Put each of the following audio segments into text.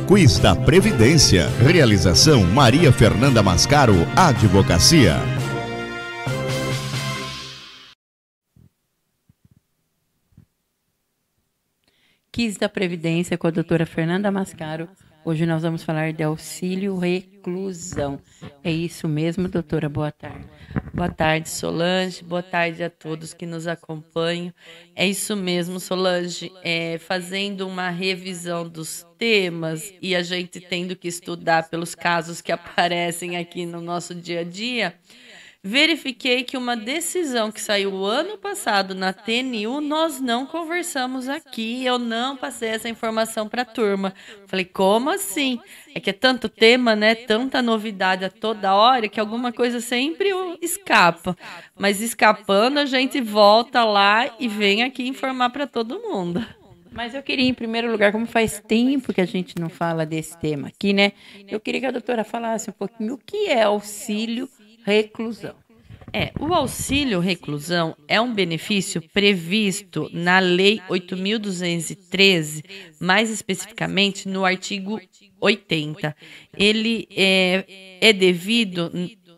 Quiz da Previdência. Realização Maria Fernanda Mascaro, Advocacia. Quiz da Previdência com a doutora Fernanda Mascaro. Hoje nós vamos falar de auxílio reclusão. É isso mesmo, doutora? Boa tarde. Boa tarde, Solange. Boa tarde a todos que nos acompanham. É isso mesmo, Solange. Fazendo uma revisão dos temas e a gente tendo que estudar pelos casos que aparecem aqui no nosso dia a dia, verifiquei que uma decisão que saiu ano passado na TNU, nós não conversamos aqui, eu não passei essa informação para a turma. Falei, como assim? É que é tanto tema, né? Tanta novidade a toda hora que alguma coisa sempre escapa. Mas escapando, a gente volta lá e vem aqui informar para todo mundo. Mas eu queria, em primeiro lugar, como faz tempo que a gente não fala desse tema aqui, né? Eu queria que a doutora falasse um pouquinho o que é auxílio reclusão. O auxílio reclusão é um benefício previsto na Lei 8.213, mais especificamente no artigo 80. Ele é devido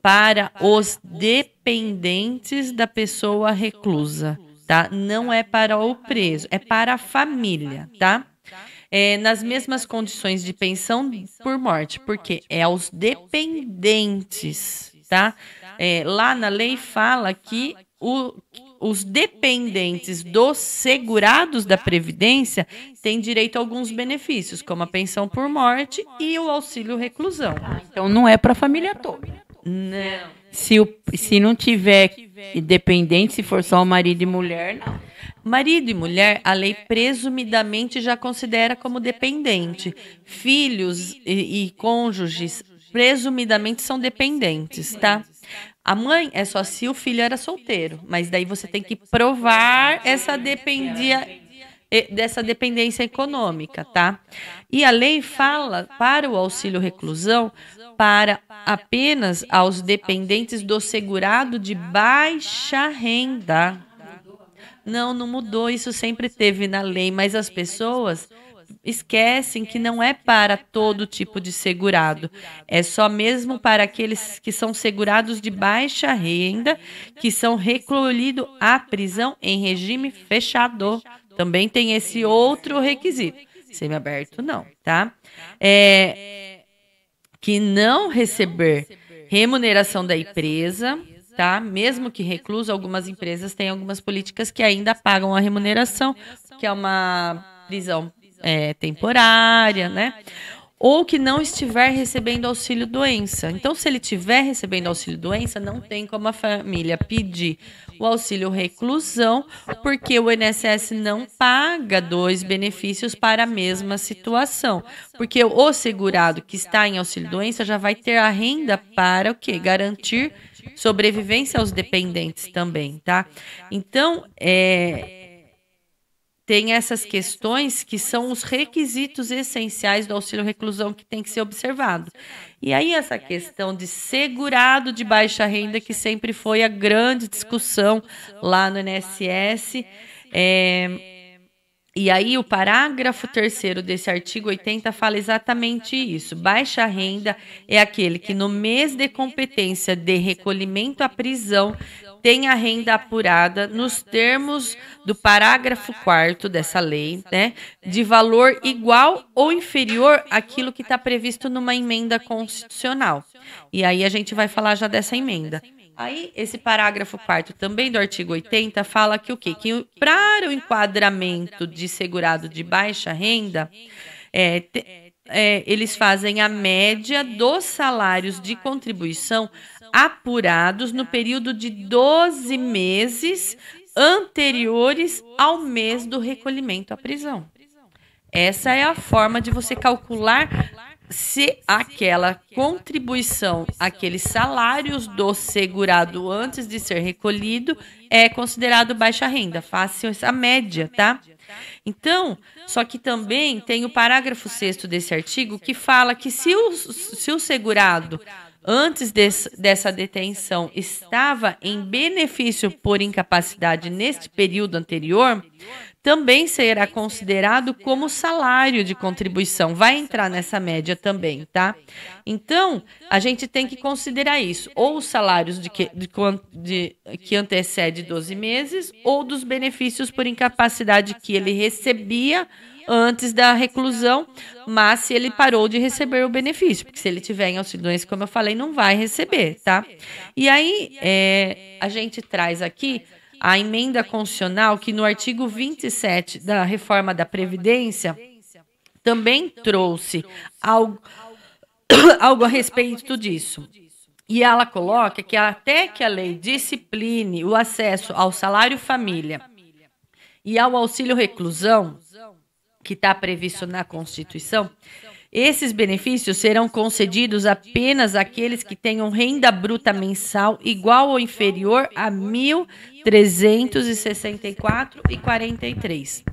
para os dependentes da pessoa reclusa, tá? Não é para o preso, é para a família, tá? Nas mesmas condições de pensão por morte, porque é aos dependentes, tá? Lá na lei fala que os dependentes dos segurados da Previdência têm direito a alguns benefícios, como a pensão por morte e o auxílio reclusão. Então não é para a família toda. Não. Se não tiver dependente, se for só marido e mulher, não. Marido e mulher, a lei presumidamente já considera como dependente. Filhos e cônjuges presumidamente são dependentes, tá? A mãe é só se o filho era solteiro, mas daí você tem que provar dessa dependência econômica, tá? E a lei fala para o auxílio reclusão para apenas aos dependentes do segurado de baixa renda. Não mudou, isso sempre teve na lei, mas as pessoas esquecem que não é para todo tipo de segurado, é só mesmo para aqueles que são segurados de baixa renda, que são recolhidos à prisão em regime fechado. Também tem esse outro requisito. Semiaberto não, tá? Que não receber remuneração da empresa, tá? Mesmo que recluso, algumas empresas têm algumas políticas que ainda pagam a remuneração, que é uma prisão temporária, né? Ou que não estiver recebendo auxílio-doença. Então, se ele estiver recebendo auxílio-doença, não tem como a família pedir o auxílio reclusão, porque o INSS não paga dois benefícios para a mesma situação. Porque o segurado que está em auxílio-doença já vai ter a renda para o quê? Garantir sobrevivência aos dependentes também, tá? Então, tem essas questões que são os requisitos essenciais do auxílio reclusão que tem que ser observado. E aí essa questão de segurado de baixa renda, que sempre foi a grande discussão lá no INSS, e aí o parágrafo 3º desse artigo 80 fala exatamente isso. Baixa renda é aquele que no mês de competência de recolhimento à prisão tem a renda apurada nos termos do parágrafo 4º dessa lei, né, de valor igual ou inferior àquilo que está previsto numa emenda constitucional. E aí a gente vai falar já dessa emenda. Aí, esse parágrafo 4º também do artigo 80 fala que o quê? Que para o enquadramento de segurado de baixa renda, eles fazem a média dos salários de contribuição apurados no período de 12 meses anteriores ao mês do recolhimento à prisão. Essa é a forma de você calcular se aquela contribuição, aqueles salários do segurado antes de ser recolhido é considerado baixa renda. Faça essa média, tá? Então, só que também tem o parágrafo 6º desse artigo que fala que se o segurado antes dessa detenção estava em benefício por incapacidade neste período anterior, também será considerado como salário de contribuição. Vai entrar nessa média também, tá? Então, a gente tem que considerar isso. Ou os salários que antecede 12 meses, ou dos benefícios por incapacidade que ele recebia antes da reclusão, mas se ele parou de receber o benefício, porque se ele tiver em auxílio-doença, como eu falei, não vai receber, tá? E aí, a gente traz aqui a emenda constitucional, que no artigo 27 da reforma da Previdência, também trouxe algo a respeito disso. E ela coloca que até que a lei discipline o acesso ao salário família e ao auxílio reclusão, que está previsto na Constituição, esses benefícios serão concedidos apenas àqueles que tenham renda bruta mensal igual ou inferior a R$ 1.364,43.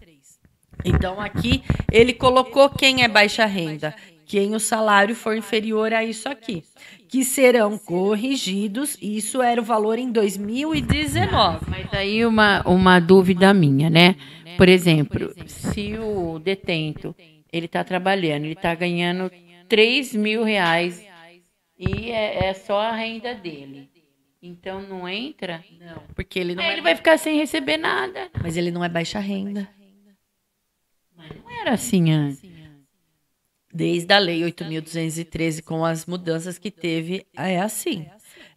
Então, aqui ele colocou quem é baixa renda, quem o salário for inferior a isso aqui, que serão corrigidos. Isso era o valor em 2019. Mas aí uma dúvida minha, né? Por exemplo, se o detento ele está trabalhando, ele está ganhando R$ 3.000 e é só a renda dele. Então não entra? Não, porque ele não ele vai ficar sem receber nada. Mas ele não é baixa renda. Mas não era assim antes. Desde a lei 8.213, com as mudanças que teve, é assim.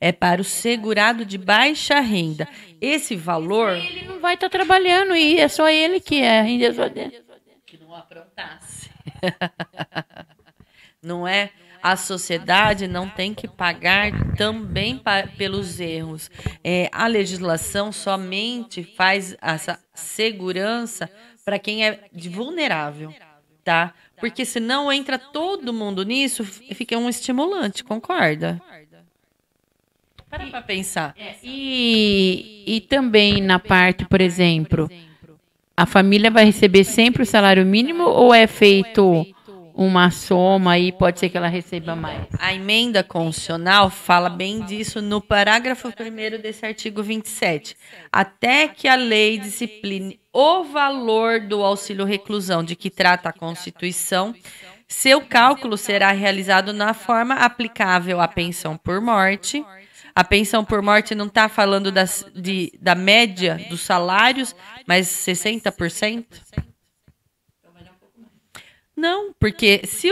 É para o segurado de baixa renda. Esse valor... Ele não vai estar trabalhando e é só ele que é a renda só dele. Que não aprontasse. Não é? A sociedade não tem que pagar também pelos erros. A legislação somente faz essa segurança para quem é vulnerável, tá? Porque senão entra todo mundo nisso, fica um estimulante, concorda? Para pensar. E também na parte, por exemplo, a família vai receber sempre o salário mínimo ou é feito uma soma e pode ser que ela receba mais? A emenda constitucional fala bem disso no parágrafo 1º desse artigo 27. Até que a lei discipline o valor do auxílio reclusão de que trata a Constituição, seu cálculo será realizado na forma aplicável à pensão por morte. A pensão por morte não está falando da média dos salários, mas 60%? Não, porque se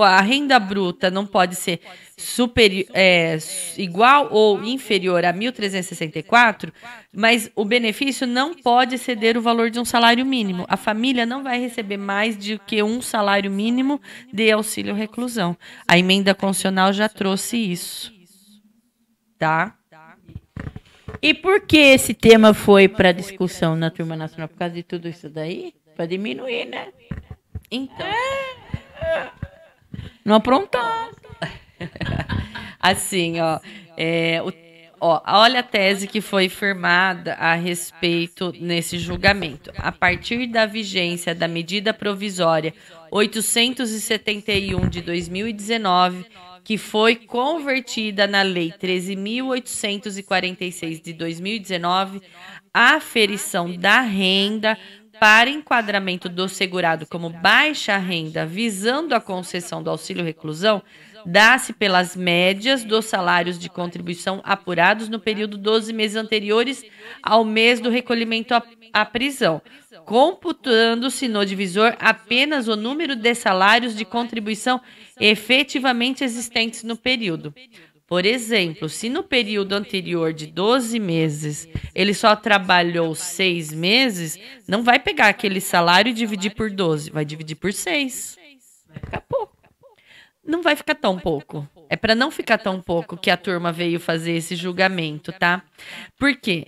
a renda bruta não pode ser igual ou inferior a 1.364, mas o benefício não pode exceder o valor de um salário mínimo. A família não vai receber mais do que um salário mínimo de auxílio reclusão. A emenda constitucional já trouxe isso. Tá? E por que esse tema foi para discussão na Turma Nacional? Por causa de tudo isso daí? Para diminuir, né? Então. Não aprontar. Assim, olha a tese que foi firmada a respeito nesse julgamento. A partir da vigência da medida provisória 871 de 2019, que foi convertida na Lei 13.846 de 2019, a aferição da renda para enquadramento do segurado como baixa renda, visando a concessão do auxílio reclusão, dá-se pelas médias dos salários de contribuição apurados no período 12 meses anteriores ao mês do recolhimento à prisão, computando-se no divisor apenas o número de salários de contribuição efetivamente existentes no período. Por exemplo, se no período anterior de 12 meses ele só trabalhou 6 meses, não vai pegar aquele salário e dividir por 12, vai dividir por 6. Vai ficar pouco. Não vai ficar tão pouco. É para não ficar tão pouco que a turma veio fazer esse julgamento, tá? Por quê?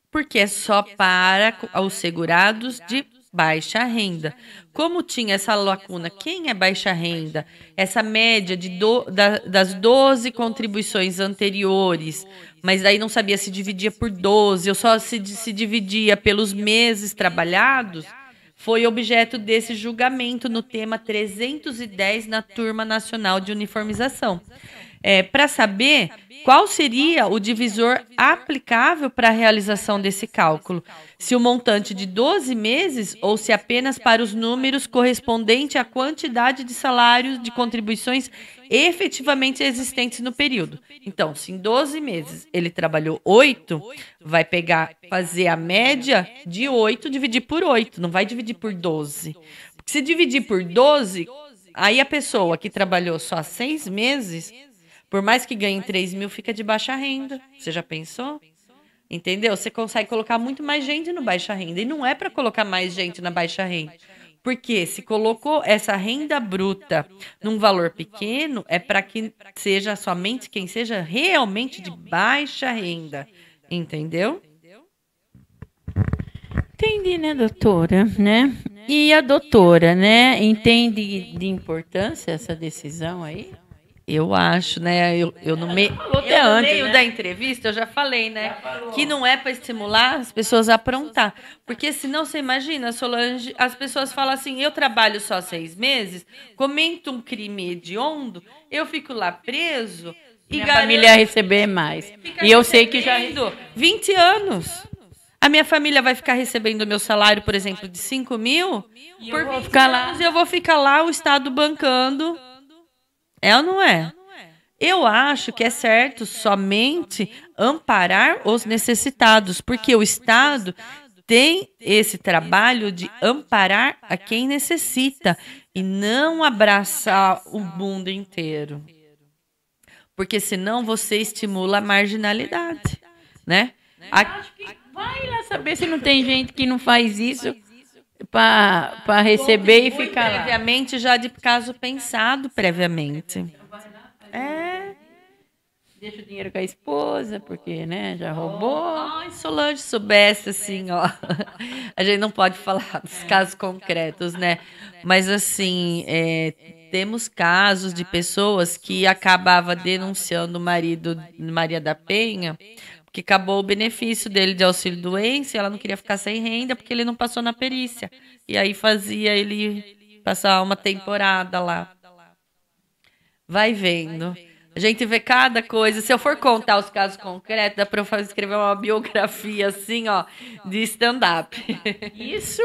Porque é só para os segurados de baixa renda. Como tinha essa lacuna, quem é baixa renda? Essa média das 12 contribuições anteriores, mas daí não sabia se dividia por 12, ou só se dividia pelos meses trabalhados, foi objeto desse julgamento no tema 310 na Turma Nacional de Uniformização. para saber qual seria o divisor aplicável para a realização desse cálculo. Se o montante de 12 meses ou se apenas para os números correspondente à quantidade de salários de contribuições efetivamente existentes no período. Então, se em 12 meses ele trabalhou 8, vai fazer a média de 8, dividir por 8, não vai dividir por 12. Porque se dividir por 12, aí a pessoa que trabalhou só 6 meses, por mais que ganhe 3 mil, fica de baixa renda. Você já pensou? Entendeu? Você consegue colocar muito mais gente no baixa renda. E não é para colocar mais gente na baixa renda. Porque se colocou essa renda bruta num valor pequeno, é para que seja somente quem seja realmente de baixa renda. Entendeu? Entendi, né, doutora? Né? E a doutora, né, entende de importância essa decisão aí? Eu acho, né? Eu no meio da entrevista, eu já falei, né? Que não é para estimular as pessoas a aprontar. Porque senão, você imagina, Solange, as pessoas falam assim, eu trabalho só 6 meses, comento um crime hediondo, eu fico lá preso e minha família receber mais. E eu sei que já... 20 anos. A minha família vai ficar recebendo o meu salário, por exemplo, de 5 mil, por 20 anos eu vou ficar lá, o Estado bancando... É ou não é? Eu acho que é certo somente amparar os necessitados, porque o Estado tem esse trabalho de amparar a quem necessita e não abraçar o mundo inteiro. Porque senão você estimula a marginalidade, né? Acho que vai lá saber se não tem gente que não faz isso para receber e ficar lá. Previamente, já de caso pensado previamente. Deixa o dinheiro com a esposa, porque, né, já roubou. Ai, Solange, soubesse assim, ó. A gente não pode falar dos casos concretos, né? Mas, assim, temos casos de pessoas que acabava denunciando o marido Maria da Penha, que acabou o benefício dele de auxílio-doença, ela não queria ficar sem renda porque ele não passou na perícia. E aí fazia ele passar uma temporada lá. Vai vendo. A gente vê cada coisa. Se eu for contar os casos concretos, dá para eu escrever uma biografia assim, ó, de stand-up. Isso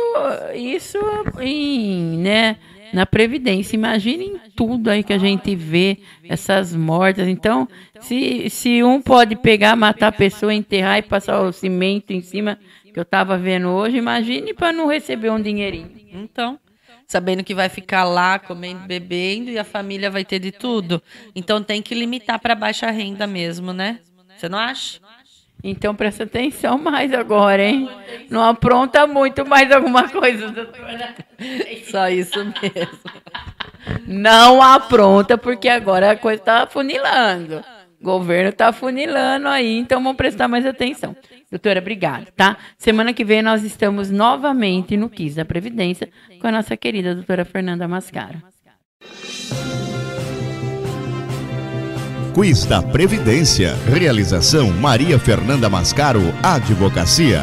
né, na Previdência. Imaginem tudo aí que a gente vê, essas mortes. Então, se um pode pegar, matar a pessoa, enterrar e passar o cimento em cima, que eu estava vendo hoje, imagine para não receber um dinheirinho. Então, sabendo que vai ficar lá comendo, bebendo e a família vai ter de tudo. Então, tem que limitar para baixa renda mesmo, né? Você não acha? Então, presta atenção mais agora, hein? Não apronta muito mais alguma coisa, doutora. Só isso mesmo. Não apronta, porque agora a coisa está funilando. O governo está funilando aí, então vamos prestar mais atenção. Doutora, obrigada, tá? Semana que vem nós estamos novamente no Quiz da Previdência com a nossa querida doutora Fernanda Mascaro. Quiz da Previdência. Realização Maria Fernanda Mascaro, Advocacia.